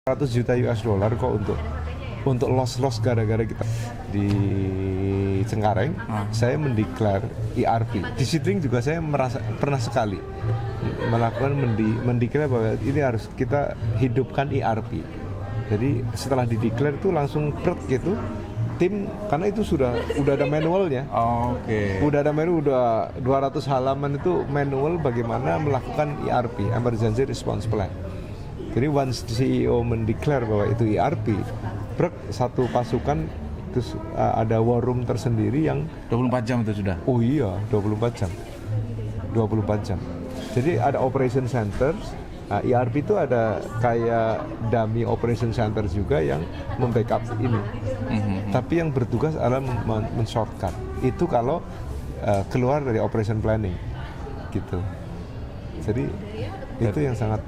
100 juta US dollar kok untuk loss gara-gara kita di Cengkareng. Saya mendeklar ERP. Di Sidring juga saya pernah sekali melakukan mendeklar bahwa ini harus kita hidupkan ERP. Jadi setelah dideklar itu langsung gitu tim, karena itu udah ada manualnya. Udah ada manual, udah 200 halaman itu manual bagaimana melakukan ERP, Emergency Response Plan. Jadi once CEO mendeklar bahwa itu ERP, satu pasukan terus ada war room tersendiri yang 24 jam itu sudah. Oh iya, 24 jam. 24 jam. Jadi ada operation center. ERP itu ada kayak dummy operation center juga yang membackup ini. Tapi yang bertugas adalah men-shortcut. Itu kalau keluar dari operation planning, gitu. Jadi itu yang sangat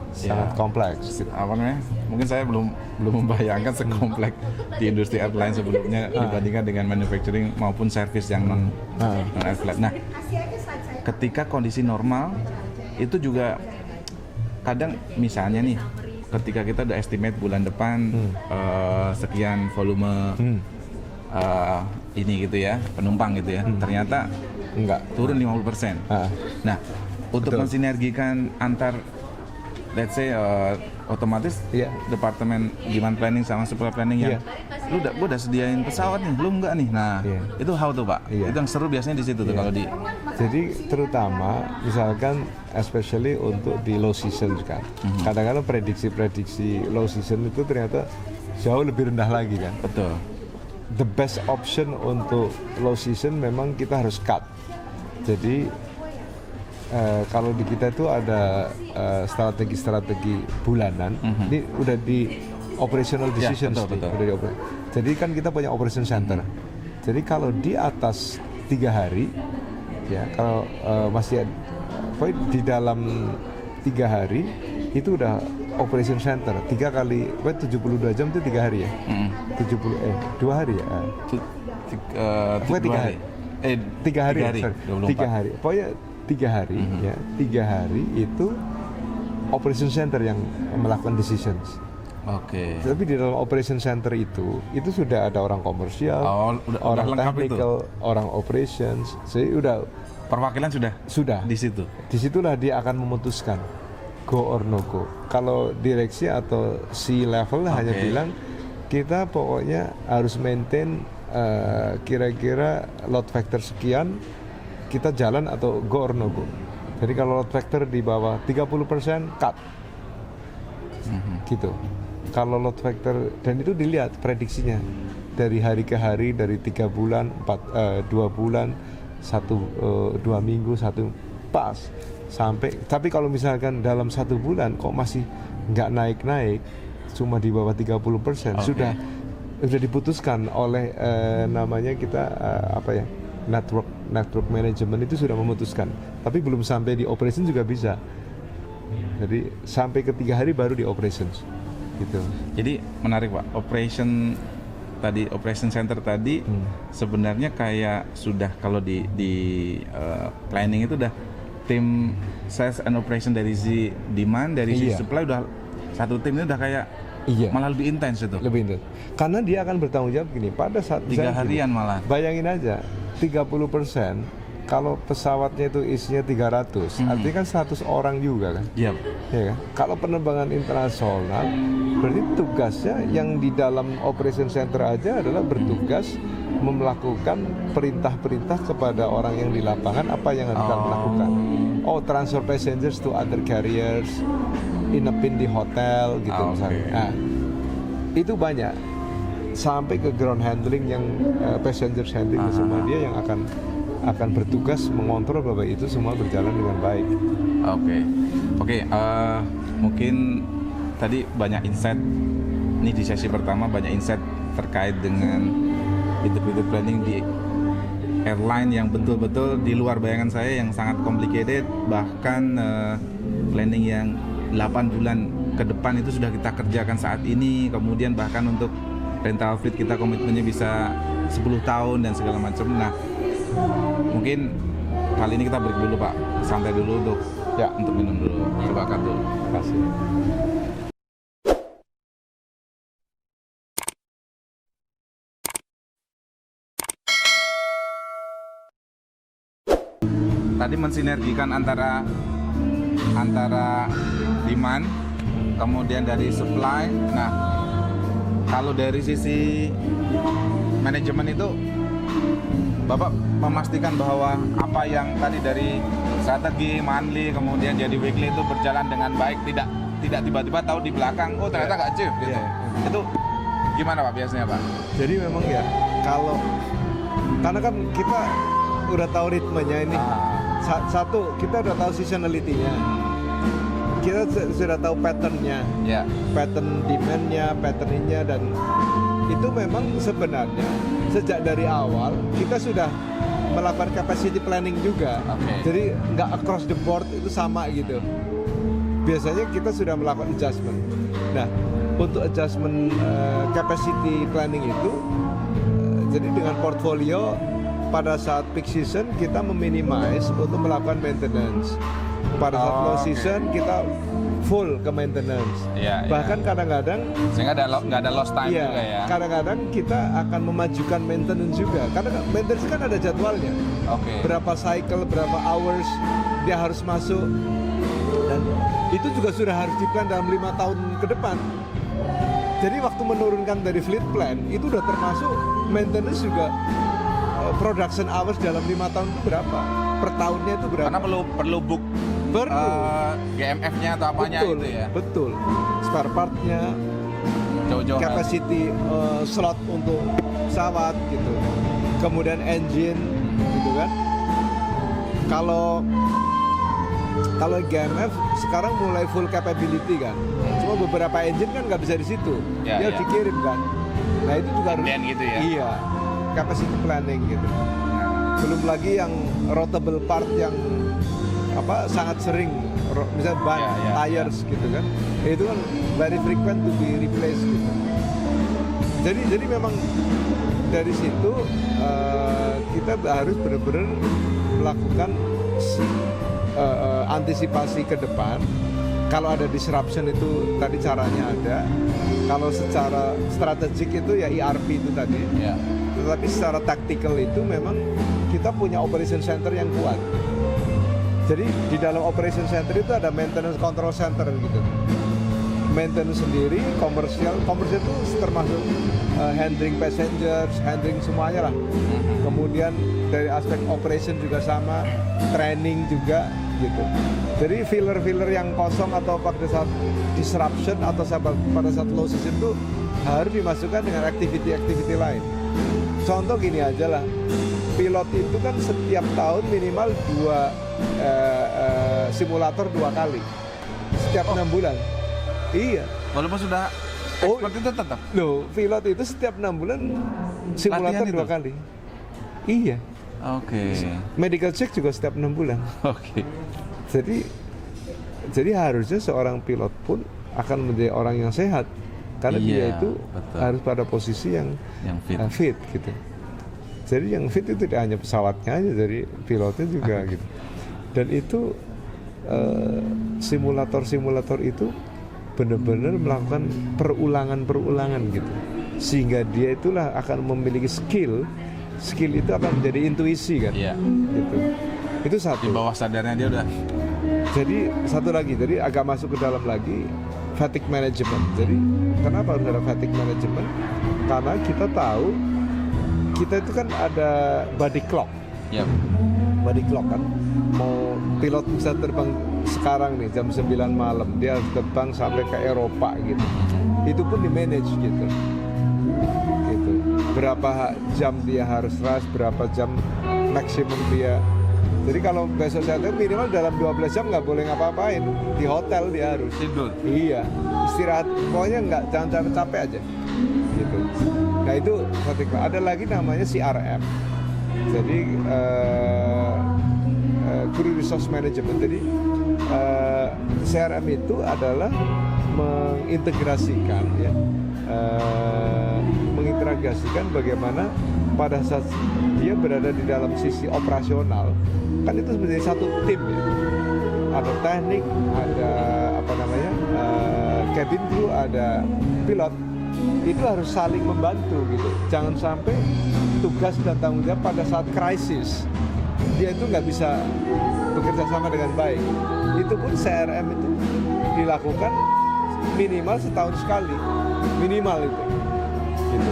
kompleks. Gitu. Apa namanya? Mungkin saya belum membayangkan sekompleks di industri airline sebelumnya dibandingkan dengan manufacturing maupun service yang non airline. Nah, ketika kondisi normal itu juga kadang misalnya nih, ketika kita udah estimate bulan depan sekian volume ini gitu ya, penumpang gitu ya, ternyata enggak turun 50%. Nah, untuk mensinergikan antar let's say otomatis departemen demand planning sama supply planning yang lu udah sediain pesawat nih, lu enggak nih. Nah, itu how tuh Pak? Itu yang seru biasanya di situ tuh kalau di. Jadi terutama misalkan especially untuk di low season kan. Kadang-kadang prediksi low season itu ternyata jauh lebih rendah lagi kan. Betul. The best option untuk low season memang kita harus cut. Jadi kalau di kita itu ada strategi bulanan, ini udah di operational decisions. Betul. Jadi kan kita punya operation center. Jadi kalau di atas 3 hari, ya kalau masih di dalam 3 hari itu udah operation center. 3 kali 72 jam itu 3 hari ya. 2 hari ya. 3 hari. 3 hari. 3 hari. Pokoknya 3 hari ya, 3 hari itu operation center yang melakukan decisions. Tapi di dalam operation center itu sudah ada orang komersial, orang technical, orang operations. Jadi udah perwakilan sudah di situ. Disitulah dia akan memutuskan go or no go. Kalau direksi atau C-level hanya bilang kita pokoknya harus maintain kira-kira load factor sekian, kita jalan atau go or no go. Jadi kalau load factor di bawah 30% cut, gitu. Kalau load factor, dan itu dilihat prediksinya dari hari ke hari, dari 3 bulan, 2 bulan, 2 minggu, 1 pas sampai. Tapi kalau misalkan dalam 1 bulan kok masih nggak naik-naik, cuma di bawah 30%, sudah diputuskan oleh namanya kita network management itu sudah memutuskan, tapi belum sampai di operation juga bisa. Jadi sampai ke 3 hari baru di operations, gitu. Jadi menarik Pak, operation center tadi sebenarnya kayak sudah kalau di planning itu udah tim sales and operation dari si demand, dari si supply, udah satu tim ini udah kayak malah lebih intens itu. Lebih intens. Karena dia akan bertanggung jawab gini, pada saat 3 harian malah. Bayangin aja, 30% kalau pesawatnya itu isinya 300, artinya kan 100 orang juga kan. Ya kan? Kalau penerbangan internasional, berarti tugasnya yang di dalam operation center aja adalah bertugas melakukan perintah-perintah kepada orang yang di lapangan apa yang harus dilakukan. Transfer passengers to other carriers, inepin di hotel gitu misalnya. Nah, itu banyak. Sampai ke ground handling yang passenger handling semua, dia yang akan bertugas mengontrol bahwa itu semua berjalan dengan baik. Mungkin tadi banyak insight ini di sesi pertama, banyak insight terkait dengan itu planning di airline yang betul-betul di luar bayangan saya, yang sangat complicated, bahkan planning yang 8 bulan ke depan itu sudah kita kerjakan saat ini, kemudian bahkan untuk rental fleet kita komitmennya bisa 10 tahun dan segala macam. Nah, mungkin kali ini kita break dulu Pak, santai dulu untuk minum dulu, coba dulu. Terima kasih. tadi mensinergikan antara demand kemudian dari supply. Nah, kalau dari sisi manajemen itu Bapak memastikan bahwa apa yang tadi dari strategi monthly kemudian jadi weekly itu berjalan dengan baik, tidak tiba-tiba tahu di belakang oh ternyata nggak achieve gitu. Itu gimana Pak biasanya Pak? Jadi memang ya karena kan kita udah tahu ritmenya ini. Satu, kita udah tahu seasonality-nya. Kita sudah tahu pattern-nya. Pattern demand-nya, pattern-nya, dan itu memang sebenarnya sejak dari awal kita sudah melakukan capacity planning juga. Jadi nggak across the board itu sama gitu. Biasanya kita sudah melakukan adjustment. Nah, untuk adjustment capacity planning itu, jadi dengan portfolio pada saat peak season kita meminimize untuk melakukan maintenance. Pada saat low season kita full ke maintenance. Bahkan kadang-kadang sehingga nggak ada lost time juga ya. Kadang-kadang kita akan memajukan maintenance juga. Karena maintenance kan ada jadwalnya. Berapa cycle, berapa hours dia harus masuk. Dan itu juga sudah harus diplan dalam 5 tahun ke depan. Jadi waktu menurunkan dari fleet plan itu udah termasuk maintenance juga. Production hours dalam 5 tahun itu berapa? Per tahunnya itu berapa? Karena perlu book GMF-nya atau apanya betul, itu ya. Betul. Spare part-nya, capacity slot untuk pesawat gitu. Kemudian engine gitu kan. Kalau GMF sekarang mulai full capability kan. Cuma beberapa engine kan nggak bisa di situ. Dia dikirim kan. Nah, itu juga harus gitu ya. Iya. Capacity planning gitu. Belum lagi yang routable part yang sangat sering, misalnya ban, tires gitu kan. Itu kan very frequent to be replaced gitu. Jadi memang dari situ kita harus benar-benar melakukan antisipasi ke depan. Kalau ada disruption itu tadi caranya ada. Kalau secara strategik itu ya ERP itu tadi. Tetapi secara taktikal itu memang kita punya operation center yang kuat. Jadi di dalam operation center itu ada maintenance control center gitu. Maintenance sendiri, komersial itu termasuk handling passengers, handling semuanya lah. Kemudian dari aspek operation juga sama, training juga gitu. Jadi filler yang kosong atau pada saat disruption atau pada saat low season itu harus dimasukkan dengan activity lain. Contoh gini aja lah, pilot itu kan setiap tahun minimal 2 simulator 2 kali setiap 6 bulan. Iya. Walaupun sudah expert itu tetap. Loh, pilot itu setiap 6 bulan simulator 2 kali. Iya. Medical check juga setiap 6 bulan. Jadi harusnya seorang pilot pun akan menjadi orang yang sehat. Karena dia itu harus pada posisi yang fit gitu. Jadi yang fit itu tidak hanya pesawatnya aja, dari pilotnya juga gitu. Dan itu simulator itu benar-benar melakukan perulangan gitu. Sehingga dia itulah akan memiliki skill itu akan menjadi intuisi kan. Gitu. Itu satu. Di bawah sadarnya dia udah. Jadi satu lagi, jadi agak masuk ke dalam lagi, fatigue management. Jadi kenapa harus ada fatigue management? Karena kita tahu kita itu kan ada body clock. Body clock kan. Mau pilot bisa terbang sekarang nih jam 9 malam, dia harus terbang sampai ke Eropa gitu. Itu pun di manage gitu. Berapa jam dia harus rest, berapa jam maksimum dia. Jadi kalau besok saya tahu minimal dalam 12 jam nggak boleh ngapa-ngapain. Di hotel dia harus tidur. Iya, istirahat. Pokoknya jangan capek aja. Gitu. Nah itu ada lagi namanya CRM. Jadi Crew Resource Management. Jadi CRM itu adalah mengintegrasikan ya. Mengintegrasikan bagaimana pada saat dia berada di dalam sisi operasional, kan itu menjadi satu tim ya. Ada teknik, ada cabin crew, ada pilot. Itu harus saling membantu gitu. Jangan sampai tugas dan tanggung jawab pada saat krisis dia itu nggak bisa bekerja sama dengan baik. Itu pun CRM itu dilakukan minimal setahun sekali, minimal itu gitu.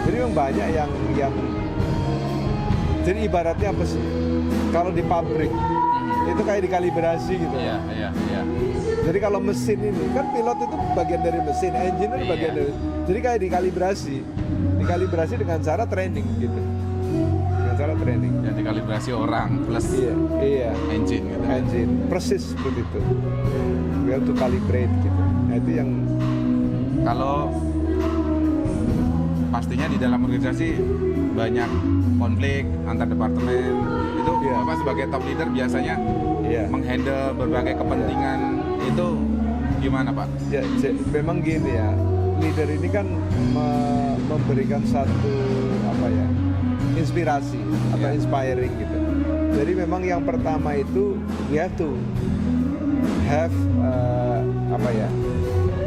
Jadi memang banyak yang jadi ibaratnya apa sih, kalau di pabrik itu kayak dikalibrasi gitu. Iya. Jadi kalau mesin ini kan pilot itu bagian dari mesin, engineer bagian dari, jadi kayak dikalibrasi dengan cara training gitu, dengan cara training. Yang dikalibrasi orang plus Iya. engine gitu. Engine persis seperti itu. We have to calibrate gitu. Nah itu yang Kalau pastinya di dalam organisasi banyak konflik antar departemen. Itu Iya. Bapak sebagai top leader biasanya menghandle berbagai kepentingan itu gimana Pak? ya memang gini ya. Leader ini kan memberikan satu apa ya, inspirasi atau inspiring gitu. Jadi memang yang pertama itu we have to have apa ya,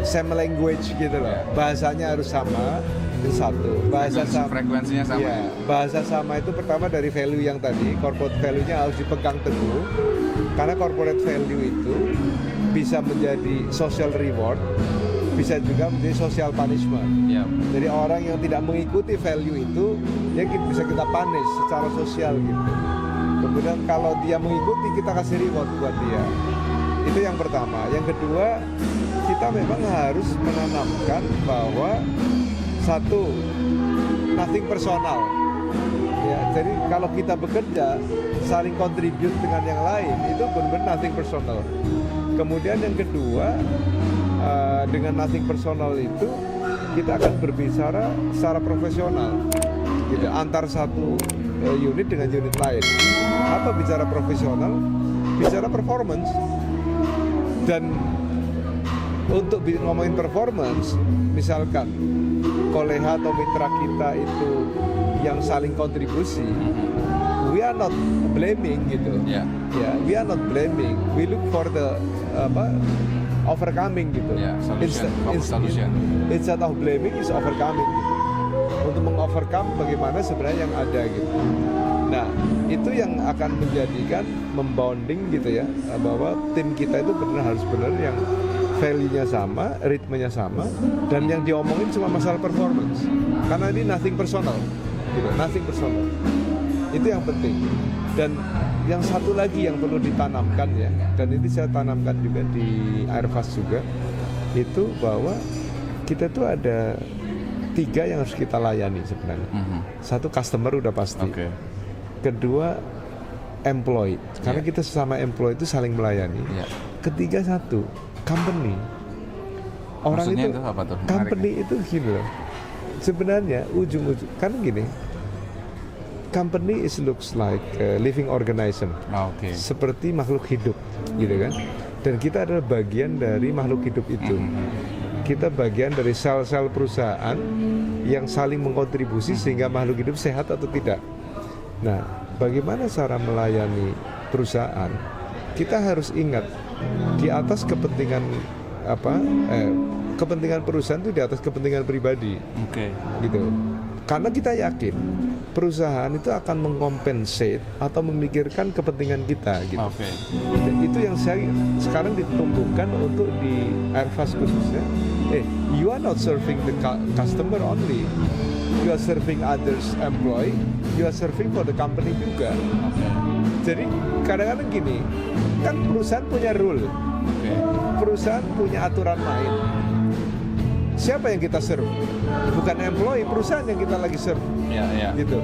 same language gitu loh. Bahasanya harus sama, itu satu. Bahasa sama, Frekuensinya sama. ya, bahasa sama itu pertama dari value yang tadi, corporate value-nya harus dipegang teguh. Karena corporate value itu bisa menjadi social reward, bisa juga menjadi social punishment. Iya. Jadi orang yang tidak mengikuti value itu, ya bisa kita punish secara sosial gitu. Kemudian kalau dia mengikuti, kita kasih reward buat dia. Itu yang pertama. Yang kedua, kita memang harus menanamkan bahwa satu, nothing personal. Ya, jadi kalau kita bekerja saling contribute dengan yang lain, itu benar-benar nothing personal. Kemudian yang kedua, dengan nothing personal itu kita akan berbicara secara profesional, gitu, antar satu unit dengan unit lain. Apa bicara profesional? Bicara performance. Dan untuk ngomongin performance, misalkan kolega atau mitra kita itu yang saling kontribusi, we are not blaming gitu. Ya. Ya, we are not blaming. We look for the overcoming gitu. Ya, solution. Instead of blaming is overcoming gitu. Untuk mengovercome bagaimana sebenarnya yang ada gitu. Nah, itu yang akan menjadikan membonding gitu ya, bahwa tim kita itu benar harus benar yang value-nya sama, ritmenya sama, dan yang diomongin cuma masalah performance. Karena ini nothing personal, gitu, nothing personal. Itu yang penting. Dan yang satu lagi yang perlu ditanamkan ya, dan ini saya tanamkan juga di Airfast juga, itu bahwa kita tuh ada 3 yang harus kita layani sebenarnya. Satu, customer udah pasti. Oke. Kedua, employee, karena kita sesama employee itu saling melayani. Ketiga, satu, company. Orang Maksudnya itu apa tuh? company itu gini loh. Sebenarnya ujung-ujung kan gini. Company is looks like a living organism. Oke. Seperti makhluk hidup, gitu kan. Dan kita adalah bagian dari makhluk hidup itu. Kita bagian dari sel-sel perusahaan yang saling mengkontribusi sehingga makhluk hidup sehat atau tidak. Nah, bagaimana cara melayani perusahaan? Kita harus ingat di atas kepentingan kepentingan perusahaan itu di atas kepentingan pribadi. Oke. Gitu. Karena kita yakin perusahaan itu akan mengkompensate atau memikirkan kepentingan kita gitu. Oke. Dan itu yang saya sekarang ditumbuhkan untuk di Airfast khususnya. You are not serving the customer only. You are serving others employee, you are serving for the company juga. Jadi kadang-kadang gini, kan perusahaan punya rule, perusahaan punya aturan main. Siapa yang kita serve? Bukan employee, perusahaan yang kita lagi serve. Iya. Gitu.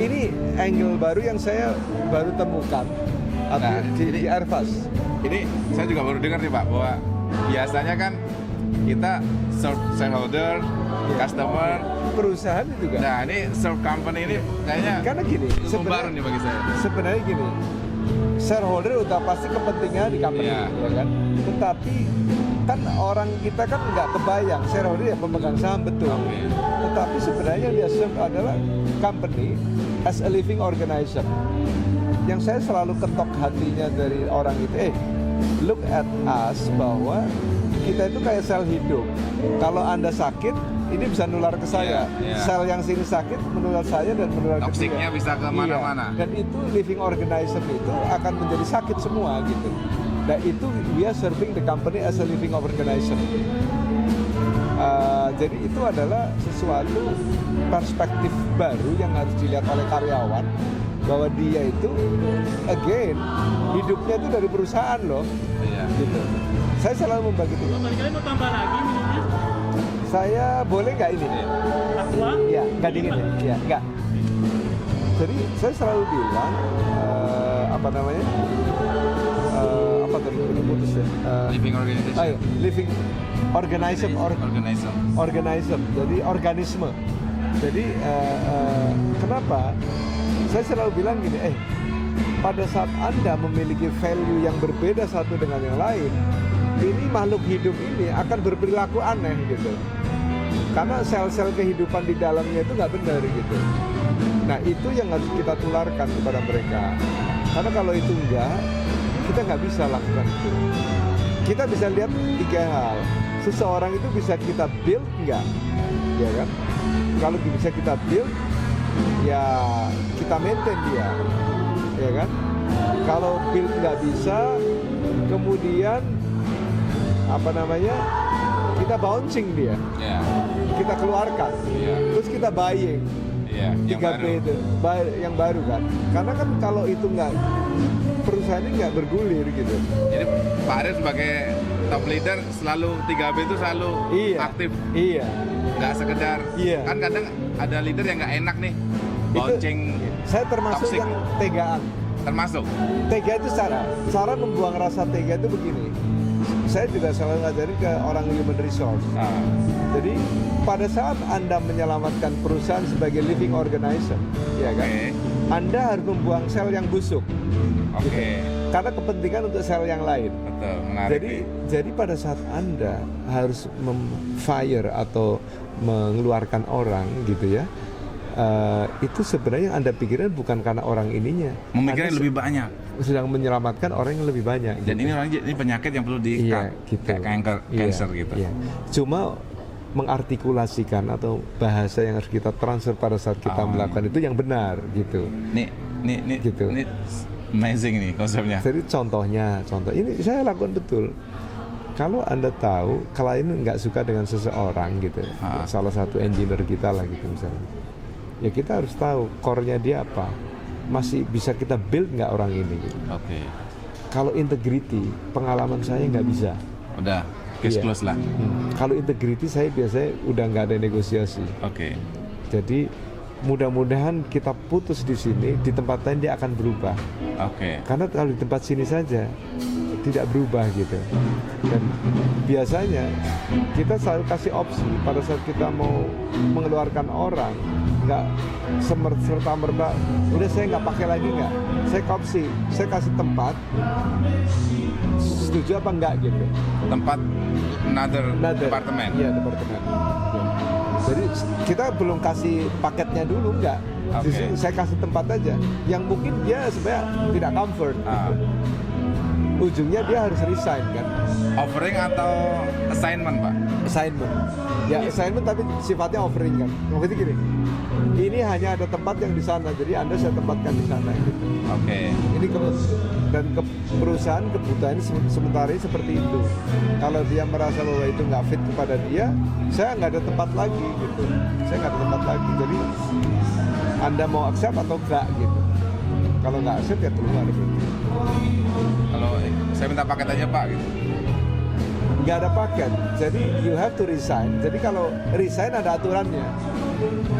Ini angle baru yang saya baru temukan di Airfast. Ini saya juga baru dengar nih Pak, bahwa biasanya kan kita serve shareholder, customer, perusahaan juga. Nah, ini serve company ini kayaknya karena gini, baru nih bagi saya. Sebenarnya gini, shareholder udah pasti kepentingan di company, ya kan. Tetapi kan orang kita kan nggak kebayang shareholder ya pemegang saham betul. Tetapi sebenarnya yang dia serve adalah company as a living organism. Yang saya selalu ketok hatinya dari orang itu, look at us bahwa kita itu kayak sel hidup. Kalau Anda sakit, ini bisa nular ke saya. Sel yang sini sakit menular saya dan menular ke dia. Toksiknya bisa ke mana-mana. Dan itu living organism itu akan menjadi sakit semua gitu. Dan itu we are serving the company as a living organism. Jadi itu adalah sesuatu perspektif baru yang harus dilihat oleh karyawan, bahwa dia itu again hidupnya itu dari perusahaan loh. Gitu. Saya selalu membagi itu. Kali-kali mau tambah lagi minumnya? Saya boleh nggak ini? Aqua? Iya, nggak dingin ya? Iya, nggak. Jadi saya selalu bilang apa namanya? Apa tadi putus ya? Living organization. Living organism. Organism. Jadi organisme. Jadi kenapa? Saya selalu bilang gini, pada saat Anda memiliki value yang berbeda satu dengan yang lain, ini makhluk hidup ini akan berperilaku aneh gitu. Karena sel-sel kehidupan di dalamnya itu nggak benar gitu. Nah itu yang harus kita tularkan kepada mereka. Karena kalau itu enggak, kita nggak bisa lakukan itu. Kita bisa lihat 3 hal. Seseorang itu bisa kita build nggak, ya kan? Kalau bisa kita build, ya kita maintain dia, ya kan? Kalau build nggak bisa, kemudian apa namanya? Kita bouncing dia, kita keluarkan, terus kita buying. 3P itu yang baru kan, karena kan kalau itu nggak, perusahaan ini nggak bergulir gitu. Jadi Pak Arief sebagai top leader selalu 3B itu selalu aktif. Iya. Nggak sekedar. Kan kadang ada leader yang nggak enak nih, bouncing. Saya termasuk toxic. yang tegaan. Termasuk. Tega itu cara membuang rasa tega itu begini. Saya juga selalu ngajarin ke orang human resource. Jadi pada saat Anda menyelamatkan perusahaan sebagai living organism, ya kan? Anda harus membuang sel yang busuk. Gitu. Karena kepentingan untuk sel yang lain. Betul, menarik. Jadi pada saat Anda harus fire atau mengeluarkan orang gitu ya, itu sebenarnya yang Anda pikirkan bukan karena orang ininya. Memikirkan lebih banyak. Sedang menyelamatkan orang yang lebih banyak. Dan gitu. ini penyakit yang perlu gitu. kayak cancer gitu. Iya. Cuma mengartikulasikan atau bahasa yang harus kita transfer pada saat kita melakukan itu yang benar gitu. Nih gitu. Ini amazing nih konsepnya. Jadi contoh ini saya lakukan betul. Kalau Anda tahu klien nggak suka dengan seseorang gitu, salah satu engineer kita lah gitu misalnya, ya kita harus tahu core-nya dia apa, masih bisa kita build nggak orang ini gitu. Kalau integrity, pengalaman saya nggak bisa. Udah, case close lah. Kalau integrity saya biasanya udah nggak ada negosiasi. Jadi mudah-mudahan kita putus di sini, di tempat lain dia akan berubah. Karena kalau di tempat sini saja tidak berubah gitu. Dan biasanya kita selalu kasih opsi pada saat kita mau mengeluarkan orang, nggak serta-merta udah saya nggak pakai lagi nggak, saya opsi, saya kasih tempat, setuju apa enggak gitu. Tempat another departemen. Iya, departemen. Jadi kita belum kasih paketnya dulu enggak. Saya kasih tempat aja yang mungkin dia sebenarnya tidak comfort. Ujungnya dia harus resign kan. Offering atau assignment, Pak? Assignment. Ya assignment tapi sifatnya offering kan. Maksudnya gini, ini hanya ada tempat yang di sana, jadi Anda saya tempatkan di sana gitu. Ini dan perusahaan kebutuhan sementara ini seperti itu. Kalau dia merasa bahwa itu nggak fit kepada dia, saya nggak ada tempat lagi gitu. Saya nggak ada tempat lagi. Jadi Anda mau accept atau enggak gitu. Kalau nggak accept ya keluar gitu. Kalau saya minta paket aja Pak gitu. Nggak ada paket, jadi you have to resign. Jadi kalau resign ada aturannya.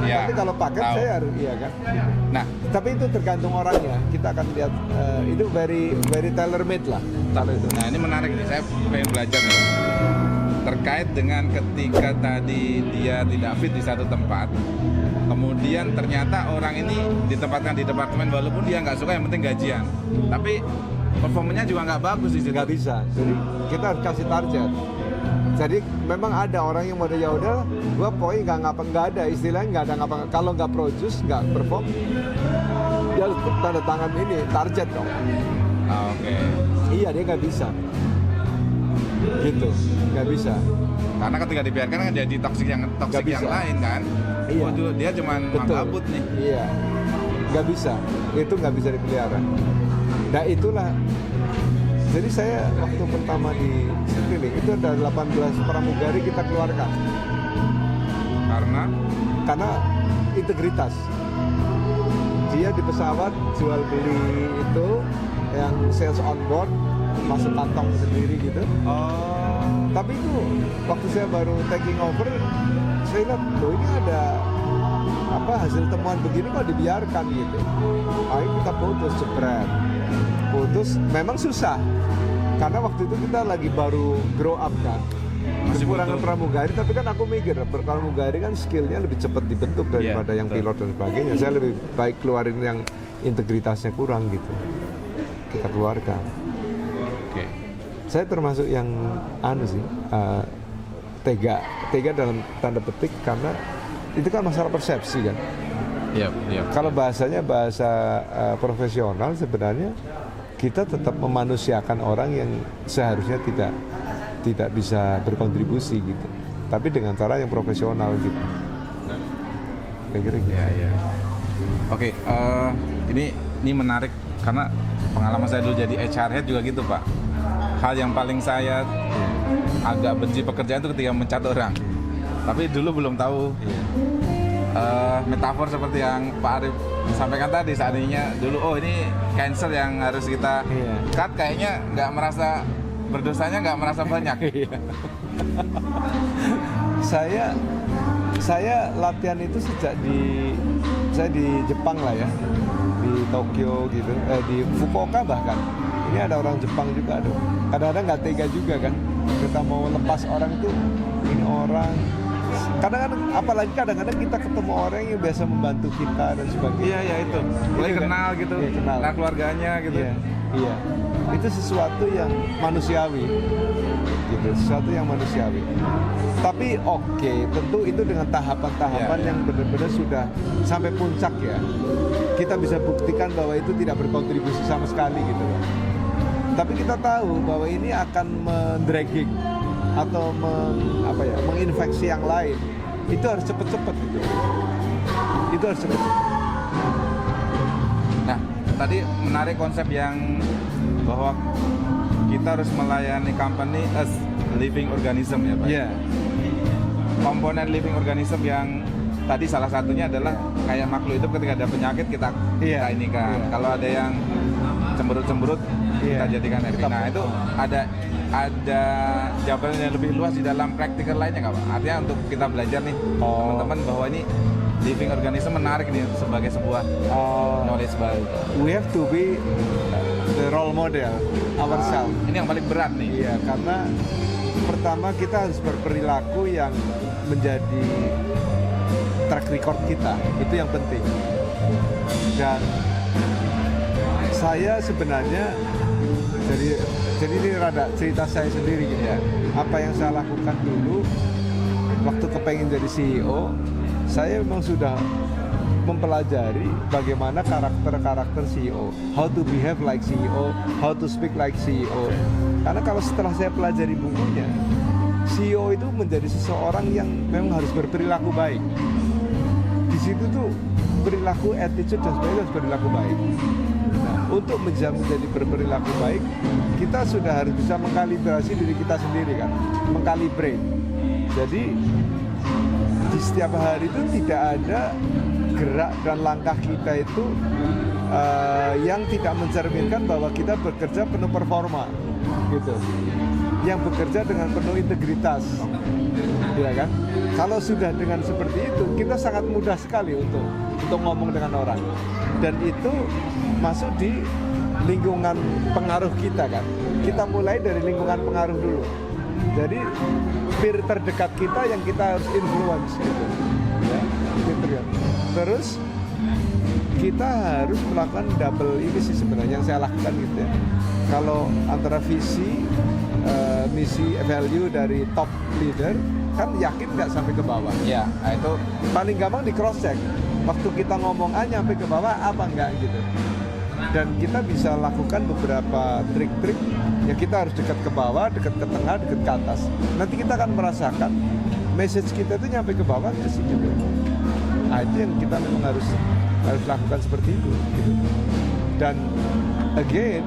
Tapi kalau paket saya harus iya kan. Nah, tapi itu tergantung orangnya. Kita akan lihat itu very tailor made lah. Kalau itu. Nah ini menarik nih, saya pengen belajar nih terkait dengan ketika tadi dia tidak fit di satu tempat, kemudian ternyata orang ini ditempatkan di departemen walaupun dia nggak suka, yang penting gajian, tapi performanya juga nggak bagus di situ. Nggak bisa. Jadi kita harus kasih target. Jadi memang ada orang yang model ya udah, gua poin nggak ada istilahnya nggak ada ngapa, kalau nggak produce nggak perform, dia harus tanda tangan ini target dong. Oke. Iya dia nggak bisa. Gitu, nggak bisa. Karena ketika dibiarkan kan jadi toksik yang bisa. lain kan. Iya. Oh, dia cuman mangkabut nih. Iya, nggak bisa, itu nggak bisa dipelihara. Nah itulah, jadi saya waktu pertama di Citylink itu ada 18 pramugari kita keluarkan karena integritas. Dia di pesawat jual beli itu yang sales on board, masuk kantong sendiri gitu. Oh. Tapi itu waktu saya baru taking over, saya lihat loh ini ada hasil temuan begini kok dibiarkan gitu. Ayo kita putus, jebret. Putus memang susah karena waktu itu kita lagi baru grow up kan. Masih Kekurangan butuh. pramugari, tapi kan aku mikir pramugari kan skillnya lebih cepat dibentuk daripada yang betul. pilot dan sebagainya. Saya lebih baik keluarin yang integritasnya kurang gitu. Kita keluarkan. Oke. Saya termasuk yang tega dalam tanda petik karena itu kan masalah persepsi kan. Iya. Kalau bahasanya bahasa profesional sebenarnya kita tetap memanusiakan orang yang seharusnya tidak bisa berkontribusi gitu. Tapi dengan cara yang profesional gitu. Kira-kira gitu. Iya. Oke, ini menarik karena pengalaman saya dulu jadi HR head juga gitu, Pak. Hal yang paling saya agak benci pekerjaan itu ketika mencat orang. Tapi dulu belum tahu metafor seperti yang Pak Arif sampaikan tadi. Seandainya dulu ini cancel yang harus kita cut, kayaknya nggak merasa berdosanya, nggak merasa banyak. Saya latihan itu sejak saya di Jepang lah ya, di Tokyo gitu, di Fukuoka bahkan. Ini ada orang Jepang juga, aduh. Kadang-kadang nggak tega juga kan, kita mau lepas orang itu, ini orang. Kadang-kadang, apalagi kadang-kadang kita ketemu orang yang biasa membantu kita dan sebagainya. Iya itu. Mulai kenal gitu, kenal keluarganya gitu. Iya. Itu sesuatu yang manusiawi, gitu. Sesuatu yang manusiawi. Tapi tentu itu dengan tahapan-tahapan yang benar-benar sudah sampai puncak ya. Kita bisa buktikan bahwa itu tidak berkontribusi sama sekali gitu loh. Tapi kita tahu bahwa ini akan mendragging atau menginfeksi yang lain. Itu harus cepet-cepet gitu. Itu harus cepet-cepet. Nah, tadi menarik konsep yang bahwa kita harus melayani company as living organism ya, Pak. Iya. Komponen living organism yang tadi salah satunya adalah kayak makhluk hidup, ketika ada penyakit kita ini kan. Kalau ada yang cemberut-cemberut kita jadikan happy. Nah, itu ada jawaban yang lebih luas di dalam praktikal lainnya nggak, Pak? Artinya untuk kita belajar nih teman-teman bahwa ini living organism menarik nih sebagai sebuah knowledge baru. We have to be the role model ourselves. Ini yang paling berat nih. Iya, karena pertama kita harus berperilaku yang menjadi track record kita, itu yang penting. Dan saya sebenarnya jadi ini rada cerita saya sendiri gitu ya. Apa yang saya lakukan dulu waktu kepengen jadi CEO, saya memang sudah mempelajari bagaimana karakter CEO, how to behave like CEO, how to speak like CEO. Karena kalau setelah saya pelajari bukunya, CEO itu menjadi seseorang yang memang harus berperilaku baik. Di situ tuh perilaku, attitude dan sebagainya harus berperilaku baik. Nah, untuk menjadi berperilaku baik, kita sudah harus bisa mengkalibrasi diri kita sendiri kan, mengkalibrate. Jadi di setiap hari itu tidak ada gerak dan langkah kita itu yang tidak mencerminkan bahwa kita bekerja penuh performa, gitu. Yang bekerja dengan penuh integritas, ya kan? Kalau sudah dengan seperti itu, kita sangat mudah sekali untuk ngomong dengan orang, dan itu masuk di lingkungan pengaruh kita kan. Kita mulai dari lingkungan pengaruh dulu. Jadi peer terdekat kita yang kita harus influence gitu, ya, gitu kan. Terus kita harus melakukan double ini sih sebenarnya yang saya lakukan gitu ya. Kalau antara visi, misi, value dari top leader kan yakin nggak sampai ke bawah. Ya, nah itu Paling gampang di cross check. Waktu kita ngomong A nyampe ke bawah apa enggak gitu. dan kita bisa lakukan beberapa trik-trik yang kita harus dekat ke bawah, dekat ke tengah, dekat ke atas. Nanti kita akan merasakan message kita itu nyampe ke bawah ke sini juga. Nah, itu yang kita memang harus lakukan seperti itu gitu. Dan again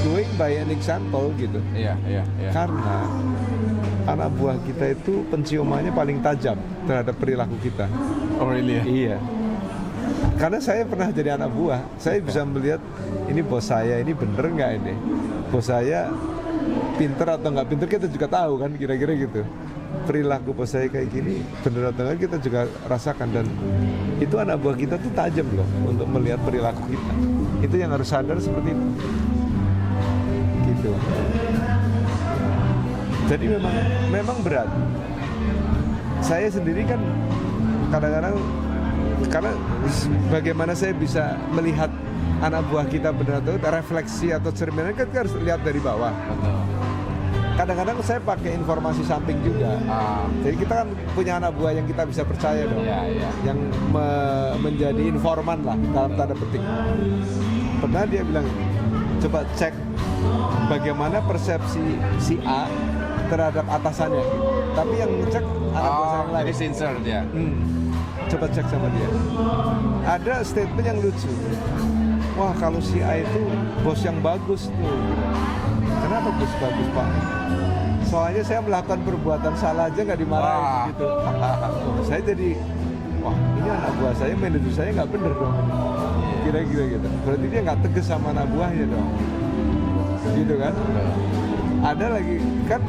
going by an example gitu. Iya. Karena anak buah kita itu penciumannya paling tajam terhadap perilaku kita. Oh really? Iya. Karena saya pernah jadi anak buah, saya bisa melihat ini bos saya ini bener nggak ini, bos saya pinter atau nggak pinter kita juga tahu kan kira-kira gitu. Perilaku bos saya kayak gini bener atau nggak kita juga rasakan, dan itu anak buah kita tuh tajam loh untuk melihat perilaku kita. Itu yang harus sadar seperti itu. Gitu. Jadi memang berat. Saya sendiri kan kadang-kadang, karena bagaimana saya bisa melihat anak buah kita benar atau refleksi atau cerminan kan kita harus lihat dari bawah. Betul. Kadang-kadang saya pakai informasi samping juga. Jadi kita kan punya anak buah yang kita bisa percaya dong. Iya. Yang menjadi informan lah dalam tanda petik. Pernah dia bilang, coba cek bagaimana persepsi si A terhadap atasannya. Tapi yang ngecek anak buah saya yang lain. Jadi sincere dia. Coba cek sama dia. Ada statement yang lucu. Wah, kalau si A itu bos yang bagus tuh. Kenapa bos bagus, Pak? Soalnya saya melakukan perbuatan salah aja nggak dimarahin gitu. Saya jadi, wah ini anak buah saya, manajer saya nggak bener dong. Kira-kira gitu. Berarti dia nggak tegas sama anak buahnya dong. Gitu kan? Ada lagi kan,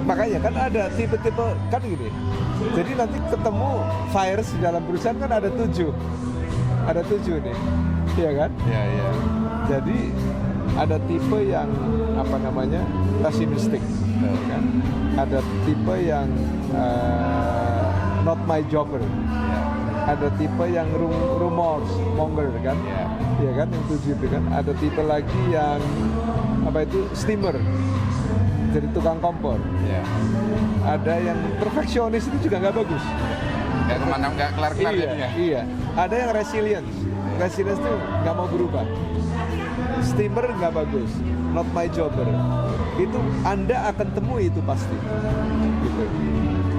makanya kan ada tipe-tipe kan gini. Jadi nanti ketemu virus di dalam perusahaan kan ada 7 nih, iya kan? Iya. Jadi ada tipe yang apa namanya pesimistik, kan? Ada tipe yang not my jobber, ada tipe yang rumors monger kan? Iya kan, yang 7 itu kan? Ada tipe lagi yang apa itu steamer, jadi tukang kompor. Ada yang perfeksionis, itu juga nggak bagus. Nggak kemana, nggak kelar-kelar jadinya. Iya. Ada yang resilience itu nggak mau berubah. Steamer nggak bagus, not my jobber. Itu Anda akan temui itu pasti. Gitu.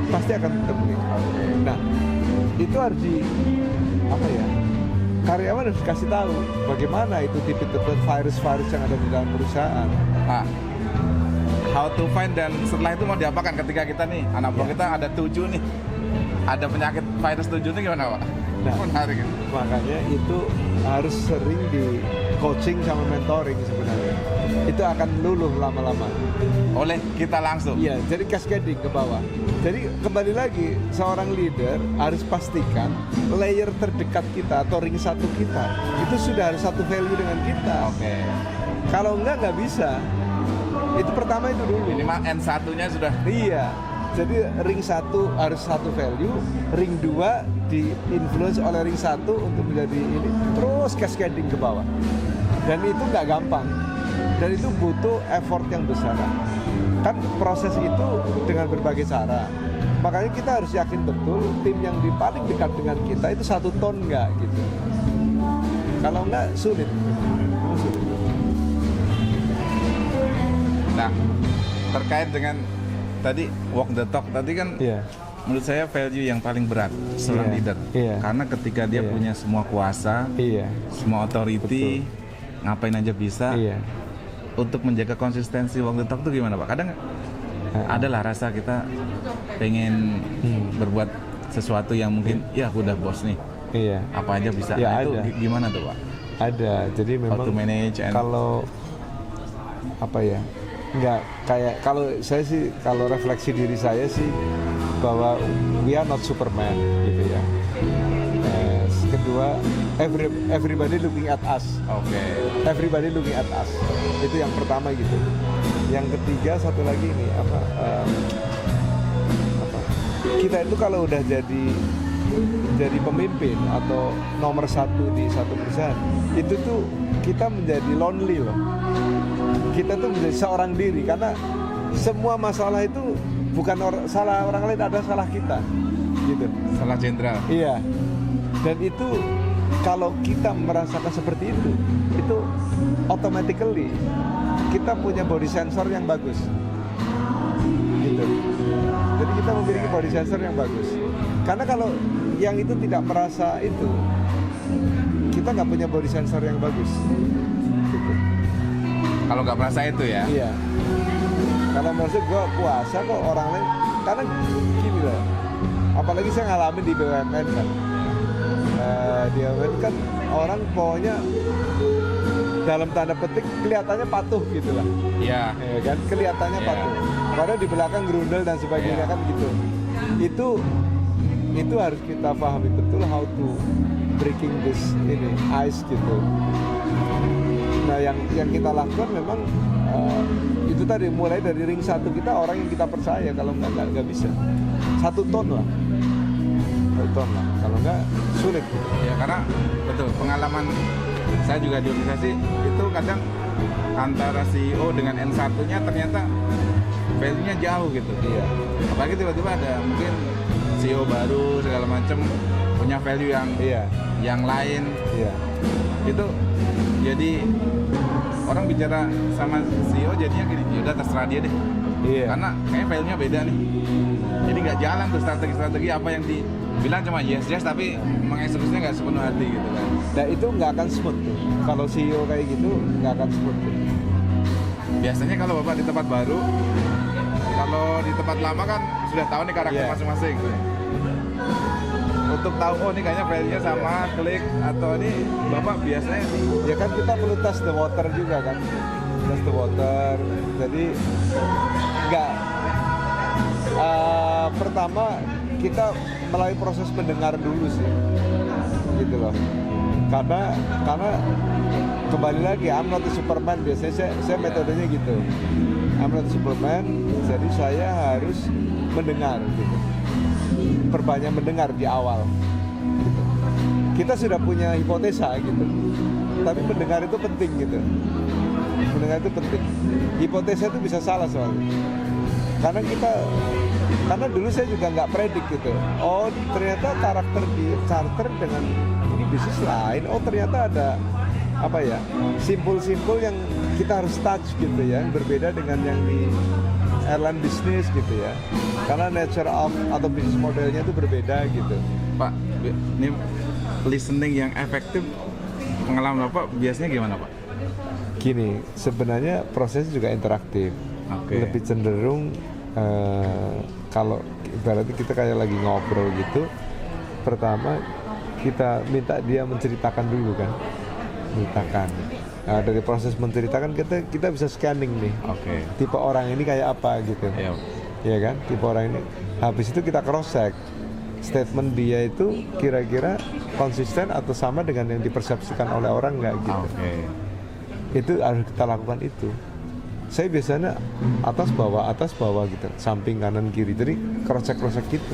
Pasti akan temui. Nah, itu harus apa ya? Karyawan harus kasih tahu bagaimana itu tipe-tipe virus-virus yang ada di dalam perusahaan. How to find, dan setelah itu mau diapakan ketika kita nih anak buah kita ada 7 nih, ada penyakit virus 7 nih, gimana Pak? Nah, menarik. Makanya itu harus sering di coaching sama mentoring sebenarnya. Itu akan luluh lama-lama. Oleh kita langsung. Iya, jadi cascading ke bawah. Jadi kembali lagi, seorang leader harus pastikan layer terdekat kita atau ring satu kita itu sudah harus satu value dengan kita. Oke. Kalau nggak bisa. Itu pertama itu dulu. Minimal N1-nya sudah. Iya. Jadi ring 1 harus satu value, ring 2 di-influence oleh ring 1 untuk menjadi ini, terus cascading ke bawah. Dan itu nggak gampang. Dan itu butuh effort yang besar. Kan proses itu dengan berbagai cara. Makanya kita harus yakin betul tim yang di paling dekat dengan kita itu 1 ton nggak gitu. Kalau nggak sulit. Nah, terkait dengan tadi walk the talk tadi kan, menurut saya value yang paling berat seorang leader. Karena ketika dia punya semua kuasa, semua authority, ngapain aja bisa. Untuk menjaga konsistensi walk the talk itu gimana Pak? Kadang adalah rasa kita pengen berbuat sesuatu yang mungkin ya aku udah bos nih, apa aja bisa. Nah, itu gimana tuh Pak? Ada. Jadi memang how to manage kalau apa ya, nggak kayak, kalau saya sih, kalau refleksi diri saya sih bahwa we are not Superman gitu ya. Kedua, everybody looking at us. Everybody looking at us. Itu yang pertama gitu. Yang ketiga, satu lagi ini apa? Kita itu kalau udah jadi pemimpin atau nomor 1 di satu perusahaan, itu tuh kita menjadi lonely loh. Kita tuh menjadi seorang diri, karena semua masalah itu bukan salah orang lain, ada salah kita gitu. Salah jenderal. Iya. Dan itu kalau kita merasakan seperti itu automatically kita punya body sensor yang bagus gitu. Jadi kita memiliki body sensor yang bagus. Karena kalau yang itu tidak merasa itu, kita nggak punya body sensor yang bagus gitu. Kalau nggak merasa itu ya. Iya. Kalau maksud gue puasa kok orang lain, karena gini loh, apalagi saya ngalamin di BUMN kan. Di BUMN kan orang pokoknya dalam tanda petik kelihatannya patuh gitu lah. Iya. Ya kan, kelihatannya Iya. patuh. Padahal di belakang gerundel dan sebagainya Iya. kan gitu. Itu harus kita pahami betul how to breaking this ice gitu. Nah yang kita lakukan memang itu tadi, mulai dari ring 1 kita orang yang kita percaya, kalau nggak bisa 1 ton lah, kalau nggak sulit gitu. Ya karena betul pengalaman saya juga di organisasi itu kadang antara CEO dengan N1-nya ternyata value-nya jauh gitu. Iya. Apalagi tiba-tiba ada mungkin CEO baru segala macam punya value yang lain. Iya. Itu jadi orang bicara sama CEO jadinya gini, yaudah terserah dia deh. Iya. Karena kayaknya value-nya beda nih. Jadi nggak jalan tuh strategi-strategi apa yang dibilang cuma yes tapi mengeksekusinya nggak sepenuh hati gitu kan. Nah itu nggak akan smooth tuh. Kalau CEO kayak gitu nggak akan smooth tuh. Biasanya kalau Bapak di tempat baru, kalau di tempat lama kan sudah tahu nih karakter Iya. masing-masing. Untuk tahu oh ini kayaknya value-nya sama, klik atau ini Bapak biasanya Ya kan kita perlu test the water juga kan. Test the water. Jadi nggak pertama kita melalui proses mendengar dulu sih, gitu loh. Karena kembali lagi, I'm not a Superman. Biasanya saya metodenya gitu. I'm not a Superman, jadi saya harus mendengar gitu. Perbanyak mendengar di awal. Gitu. Kita sudah punya hipotesa gitu, tapi mendengar itu penting gitu. Mendengar itu penting. Hipotesa itu bisa salah soalnya. Karena dulu saya juga nggak predik gitu. Oh ternyata karakter di charter dengan ini bisnis lain. Oh ternyata ada apa ya, simpul-simpul yang kita harus touch gitu ya, yang berbeda dengan yang di airline bisnis gitu ya. Karena nature of atau bisnis modelnya itu berbeda gitu. Pak, ini listening yang efektif pengalaman Bapak biasanya gimana Pak? Gini, sebenarnya prosesnya juga interaktif. Oke. Lebih cenderung kalau ibaratnya kita kayak lagi ngobrol gitu, pertama kita minta dia menceritakan dulu kan, menceritakan. Nah, dari proses menceritakan kita bisa scanning nih, Oke. tipe orang ini kayak apa gitu, Iya. ya kan, tipe orang ini. Habis itu kita cross check statement dia itu kira-kira konsisten atau sama dengan yang dipersepsikan oleh orang nggak gitu. Oke. Itu harus kita lakukan itu. Saya biasanya atas bawah gitu, samping kanan kiri, jadi cross check gitu.